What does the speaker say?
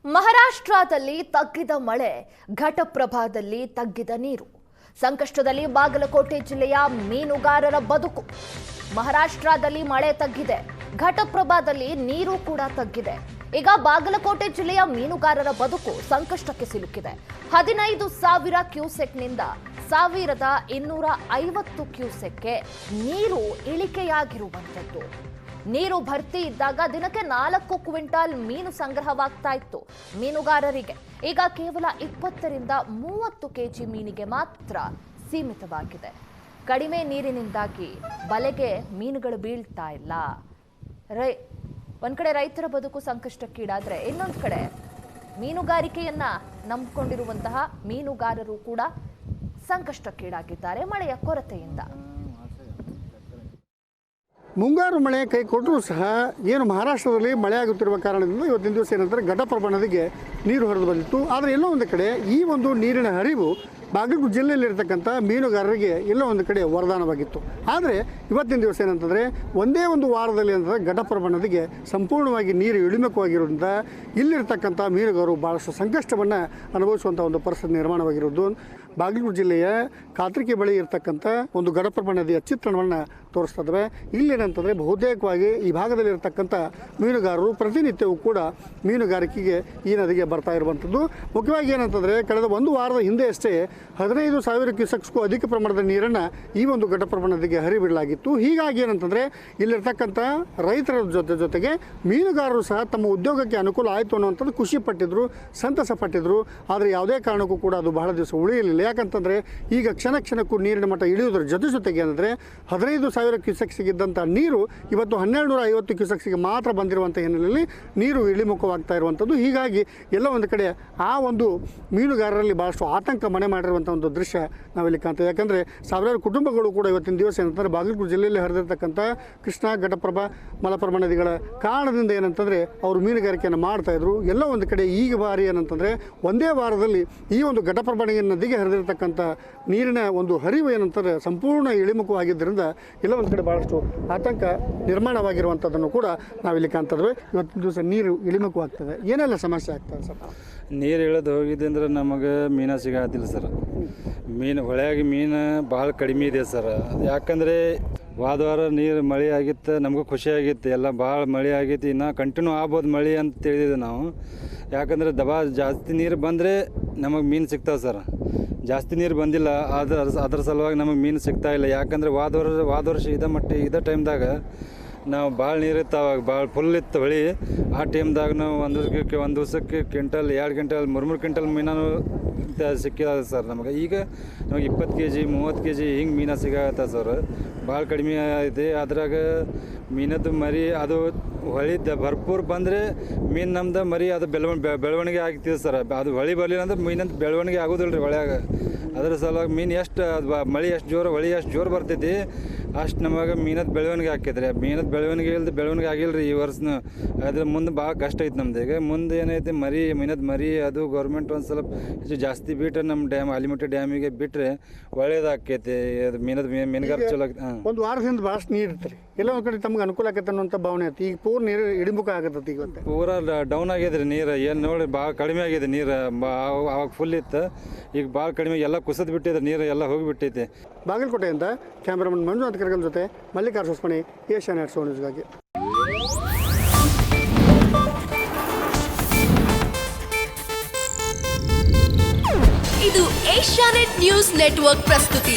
ಮಹಾರಾಷ್ಟ್ರದಲ್ಲಿ ತಗ್ಗಿದ ಮಳೆ, ಘಟಪ್ರಭಾದಲ್ಲಿ ತಗ್ಗಿದ ನೀರು. ಸಂಕಷ್ಟದಲ್ಲಿ ಬಾಗಲಕೋಟೆ ಜಿಲ್ಲೆಯ ಮೀನುಗಾರರ ಬದುಕು. ಮಹಾರಾಷ್ಟ್ರದಲ್ಲಿ ಮಳೆ ತಗ್ಗಿದೆ, ಘಟಪ್ರಭಾದಲ್ಲಿ ನೀರು ಕೂಡ ತಗ್ಗಿದೆ. ಈಗ ಬಾಗಲಕೋಟೆ ಜಿಲ್ಲೆಯ ಮೀನುಗಾರರ ಬದುಕು ಸಂಕಷ್ಟಕ್ಕೆ ಸಿಲುಕಿದೆ. 15,000 ಕ್ಯೂಸೆಕ್ನಿಂದ 1,250 ಕ್ಯೂಸೆಕ್ಗೆ ನೀರು ಇಳಿಕೆಯಾಗಿರುವಂಥದ್ದು. ನೀರು ಭರ್ತಿ ಇದ್ದಾಗ ದಿನಕ್ಕೆ 4 ಕ್ವಿಂಟಾಲ್ ಮೀನು ಸಂಗ್ರಹವಾಗ್ತಾ ಇತ್ತು ಮೀನುಗಾರರಿಗೆ. ಈಗ ಕೇವಲ 20 ರಿಂದ 30 ಕೆಜಿ ಮೀನಿಗೆ ಮಾತ್ರ ಸೀಮಿತವಾಗಿದೆ. ಕಡಿಮೆ ನೀರಿನಿಂದಾಗಿ ಬಲೆಗೆ ಮೀನುಗಳು ಬೀಳ್ತಾ ಇಲ್ಲ. ಒಂದ್ ಕಡೆ ರೈತರ ಬದುಕು ಸಂಕಷ್ಟಕ್ಕೀಡಾದ್ರೆ, ಇನ್ನೊಂದು ಕಡೆ ಮೀನುಗಾರಿಕೆಯನ್ನ ನಂಬಿಕೊಂಡಿರುವಂತಹ ಮೀನುಗಾರರು ಕೂಡ ಸಂಕಷ್ಟಕ್ಕೀಡಾಗಿದ್ದಾರೆ ಮಳೆಯ ಕೊರತೆಯಿಂದ. ಮುಂಗಾರು ಮಳೆ ಕೈ ಕೊಟ್ಟರೂ ಸಹ ಏನು ಮಹಾರಾಷ್ಟ್ರದಲ್ಲಿ ಮಳೆ ಆಗುತ್ತಿರುವ ಕಾರಣದಿಂದ ಇವತ್ತಿನ ದಿವಸ ಏನಂತಾರೆ ಘಟಪ್ರಭಾ ನದಿಗೆ ನೀರು ಹರಿದು ಬಂದಿತ್ತು. ಆದರೆ ಎಲ್ಲೋ ಒಂದು ಕಡೆ ಈ ಒಂದು ನೀರಿನ ಹರಿವು ಬಾಗಲಕೋಟೆ ಜಿಲ್ಲೆಯಲ್ಲಿರ್ತಕ್ಕಂಥ ಮೀನುಗಾರರಿಗೆ ಎಲ್ಲೋ ಒಂದು ಕಡೆ ವರದಾನವಾಗಿತ್ತು. ಆದರೆ ಇವತ್ತಿನ ದಿವಸ ಏನಂತಂದರೆ ಒಂದೇ ಒಂದು ವಾರದಲ್ಲಿ ಅಂತಂದರೆ ಘಟಪ್ರಭಾ ನದಿಗೆ ಸಂಪೂರ್ಣವಾಗಿ ನೀರು ಇಳಿಮುಖವಾಗಿರೋದ್ರಿಂದ ಇಲ್ಲಿರ್ತಕ್ಕಂಥ ಮೀನುಗಾರರು ಭಾಳಷ್ಟು ಸಂಕಷ್ಟವನ್ನು ಅನುಭವಿಸುವಂಥ ಒಂದು ಪರಿಸ್ಥಿತಿ ನಿರ್ಮಾಣವಾಗಿರೋದು ಬಾಗಲಕೋಟೆ ಜಿಲ್ಲೆಯ ಕಾತ್ರಿಕೆ ಬಳಿ ಇರತಕ್ಕಂಥ ಒಂದು ಘಟಪ್ರಭಾ ನದಿಯ ಚಿತ್ರಣವನ್ನು ತೋರಿಸ್ತಾ ಇದ್ದಾವೆ. ಇಲ್ಲೇನಂತಂದರೆ ಬಹುತೇಕವಾಗಿ ಈ ಭಾಗದಲ್ಲಿ ಇರತಕ್ಕಂಥ ಮೀನುಗಾರರು ಪ್ರತಿನಿತ್ಯವೂ ಕೂಡ ಮೀನುಗಾರಿಕೆಗೆ ಈ ನದಿಗೆ ಬರ್ತಾ ಇರುವಂಥದ್ದು. ಮುಖ್ಯವಾಗಿ ಏನಂತಂದರೆ ಕಳೆದ ಒಂದು ವಾರದ ಹಿಂದೆ ಅಷ್ಟೇ 15,000 ಕ್ಯೂಸೆಕ್ಸ್ಗೂ ಅಧಿಕ ಪ್ರಮಾಣದ ನೀರನ್ನು ಈ ಒಂದು ಘಟಪ್ರಭಾ ನದಿಗೆ ಹರಿಬಿಡಲಾಗಿತ್ತು. ಹೀಗಾಗಿ ಏನಂತಂದರೆ ಇಲ್ಲಿರ್ತಕ್ಕಂಥ ರೈತರ ಜೊತೆಗೆ ಮೀನುಗಾರರು ಸಹ ತಮ್ಮ ಉದ್ಯೋಗಕ್ಕೆ ಅನುಕೂಲ ಆಯಿತು ಅನ್ನುವಂಥದ್ದು ಖುಷಿ ಪಟ್ಟಿದ್ರು, ಸಂತಸ ಪಟ್ಟಿದ್ರು. ಆದರೆ ಯಾವುದೇ ಕಾರಣಕ್ಕೂ ಕೂಡ ಅದು ಬಹಳ ದಿವಸ ಉಳಿಯಲಿಲ್ಲ. ಯಾಕಂತಂದರೆ ಈಗ ಕ್ಷಣಕ್ಕೂ ನೀರಿನ ಮಟ್ಟ ಇಳಿಯೋದ್ರ ಜೊತೆಗೆ ಏನಂದರೆ 15,000 ಕ್ಯೂಸೆಕ್ಸಿಗಿದ್ದಂಥ ನೀರು ಇವತ್ತು 1,250 ಕ್ಯೂಸೆಕ್ಸಿಗೆ ಮಾತ್ರ ಬಂದಿರುವಂಥ ಹಿನ್ನೆಲೆಯಲ್ಲಿ ನೀರು ಇಳಿಮುಖವಾಗ್ತಾ ಇರುವಂಥದ್ದು. ಹೀಗಾಗಿ ಎಲ್ಲ ಒಂದು ಕಡೆ ಆ ಒಂದು ಮೀನುಗಾರರಲ್ಲಿ ಭಾಳಷ್ಟು ಆತಂಕ ಮನೆ ಮಾಡಿರುವಂಥ ಒಂದು ದೃಶ್ಯ ನಾವಿಲ್ಲಿ ಕಾಣ್ತೇವೆ. ಯಾಕಂದರೆ ಸಾವಿರಾರು ಕುಟುಂಬಗಳು ಕೂಡ ಇವತ್ತಿನ ದಿವಸ ಏನಂತಂದರೆ ಬಾಗಲಕೋಟೆ ಜಿಲ್ಲೆಯಲ್ಲಿ ಹರಿದಿರ್ತಕ್ಕಂಥ ಕೃಷ್ಣ, ಘಟಪ್ರಭಾ, ಮಲಪ್ರಭಾ ನದಿಗಳ ಕಾರಣದಿಂದ ಏನಂತಂದರೆ ಅವರು ಮೀನುಗಾರಿಕೆಯನ್ನು ಮಾಡ್ತಾಯಿದ್ರು. ಎಲ್ಲ ಒಂದು ಕಡೆ ಈಗ ಬಾರಿ ಏನಂತಂದರೆ ಒಂದೇ ವಾರದಲ್ಲಿ ಈ ಒಂದು ಘಟಪ್ರಭಾ ನದಿಗೆ ಹರಿದಿರ್ತಕ್ಕಂಥ ನೀರಿನ ಒಂದು ಹರಿವು ಏನಂತಾರೆ ಸಂಪೂರ್ಣ ಇಳಿಮುಖವಾಗಿದ್ದರಿಂದ ಎಲ್ಲ ಒಂದು ಕಡೆ ಭಾಳಷ್ಟು ಆತಂಕ ನಿರ್ಮಾಣವಾಗಿರುವಂಥದ್ದನ್ನು ಕೂಡ ನಾವಿಲ್ಲಿ ಕಾಣ್ತಾ ಇದ್ದೇವೆ. ಇವತ್ತಿನ ದಿವಸ ನೀರು ಇಳಿಮುಖವಾಗ್ತದೆ. ಏನೆಲ್ಲ ಸಮಸ್ಯೆ ಆಗ್ತದೆ ಸರ್? ನೀರು ಇಳಿದು ಹೋಗಿದೆ ಅಂದ್ರೆ ನಮಗೆ ಮೀನು ಸಿಗೋದಿಲ್ಲ ಸರ್. ಹೊಳೆಯಾಗಿ ಮೀನು ಭಾಳ ಕಡಿಮೆ ಇದೆ ಸರ್. ಯಾಕಂದರೆ ವಾರ ನೀರು ಮಳೆ ಆಗಿತ್ತು, ನಮಗೂ ಖುಷಿ ಆಗಿತ್ತು. ಎಲ್ಲ ಭಾಳ ಮಳೆ ಆಗೈತಿ, ಇನ್ನು ಕಂಟಿನ್ಯೂ ಆಗ್ಬೋದು ಮಳೆ ಅಂತ ತಿಳಿದಿದ್ದೆ ನಾವು. ಯಾಕಂದರೆ ಜಾಸ್ತಿ ನೀರು ಬಂದರೆ ನಮಗೆ ಮೀನು ಸಿಗ್ತಾವೆ ಸರ್. ಜಾಸ್ತಿ ನೀರು ಬಂದಿಲ್ಲ, ಅದ್ರ ಸಲುವಾಗಿ ನಮಗೆ ಮೀನು ಸಿಗ್ತಾಯಿಲ್ಲ. ಯಾಕಂದರೆ ವಾದ ವರ್ಷ ಇದೇ ಟೈಮ್ದಾಗ ನಾವು ಭಾಳ ನೀರು ಇರ್ತಾವಾಗ ಭಾಳ ಫುಲ್ ಇತ್ತು ಹೊಳಿ. ಆ ಟೈಮ್ದಾಗ ನಾವು ಒಂದು ದಿವಸಕ್ಕೆ ಕ್ವಿಂಟಲ್ 2 ಕ್ವಿಂಟಲ್ 3 ಕ್ವಿಂಟಲ್ ಮೀನು ಸಿಕ್ಕಿದ ಸರ್ ನಮಗೆ. ಈಗ ನಮಗೆ 20 ಕೆಜಿ 30 ಕೆಜಿ ಹಿಂಗೆ ಮೀನು ಸಿಗತ್ತ ಸರ್. ಭಾಳ ಕಡಿಮೆ ಐತೆ. ಅದ್ರಾಗ ಮೀನದ್ದು ಮರಿ ಅದು ಹೊಳಿದ ಭರ್ಪೂರ್ ಬಂದರೆ ಮೀನು ನಮ್ದು ಮರಿ ಅದು ಬೆಳವಣಿಗೆ ಆಗ್ತಿದೆ ಸರ್. ಅದು ಹೊಳಿ ಬರಲಿಲ್ಲ ಅಂದ್ರೆ ಮೀನಂತ ಬೆಳವಣಿಗೆ ಆಗೋದಿಲ್ಲ ರೀ ಹೊಳ್ಯಾಗ. ಅದ್ರ ಸಲುವಾಗಿ ಮೀನು ಎಷ್ಟು ಮಳೆ ಎಷ್ಟು ಜೋರು, ಹೊಳಿ ಎಷ್ಟು ಜೋರು ಬರ್ತೈತಿ ಅಷ್ಟು ನಮಗೆ ಮೀನದ ಬೆಳವಣಿಗೆ ಆಕೈತೆ ರೀ. ಮೀನದ ಬೆಳವಣಿಗೆ ಆಗಿಲ್ಲ ರೀ ಈ ವರ್ಷನೂ. ಅದ್ರ ಮುಂದೆ ಭಾಳ ಕಷ್ಟ ಐತೆ ನಮ್ದು. ಈಗ ಮುಂದೆ ಏನೈತೆ ಮೀನದ ಮರಿ ಅದು ಗೌರ್ಮೆಂಟ್ ಒಂದು ಸ್ವಲ್ಪ ಹೆಚ್ಚು ಜಾಸ್ತಿ ಬಿಟ್ಟರೆ ನಮ್ಮ ಆಲಿಮಟ್ಟಿ ಡ್ಯಾಮಿಗೆ ಬಿಟ್ಟರೆ ಒಳ್ಳೇದಾಕೈತೆ. ಅದು ಮೀನುಗಾರ ಚಲೋ. ಒಂದು ವಾರದಿಂದ ಭಾಳಷ್ಟು ನೀರು ಇರ್ತಾರೆ, ಎಲ್ಲ ಒಂದು ಕಡೆ ತಮ್ಗೆ ಅನುಕೂಲ ಆಕೈತೆ ಅನ್ನೋಂಥ ಭಾವನೆ ಐತಿ. ಈಗ ಪೂರ ನೀರು ಇಳಿಮುಖ ಆಗತ್ತೆ. ಈಗ ಪೂರ ಡೌನ್ ಆಗಿದೆ ರೀ ನೀರು. ಏನು ನೋಡಿ ಭಾಳ ಕಡಿಮೆ ಆಗಿದೆ ನೀರು. ಅವಾಗ ಫುಲ್ ಇತ್ತು, ಈಗ ಭಾಳ ಕಡಿಮೆ ಎಲ್ಲ ಕುಸಿದು ಬಿಟ್ಟಿದೆ ನೀರು, ಎಲ್ಲ ಹೋಗಿಬಿಟ್ಟೈತೆ. ಬಾಗಲಕೋಟೆಯಿಂದ ಕ್ಯಾಮ್ರಾಮನ್ ಮಂಜುನಾಥ್ ಕರಗಲ್ ಜೊತೆ ಮಲ್ಲಿಕಾರ್ಜುನ ಹೊಸಮನಿ, ಏಷ್ಯಾನೆಟ್ ನ್ಯೂಸ್ಗಾಗಿ. ಇದು ಏಷ್ಯಾನೆಟ್ ನ್ಯೂಸ್ ನೆಟ್ವರ್ಕ್ ಪ್ರಸ್ತುತಿ.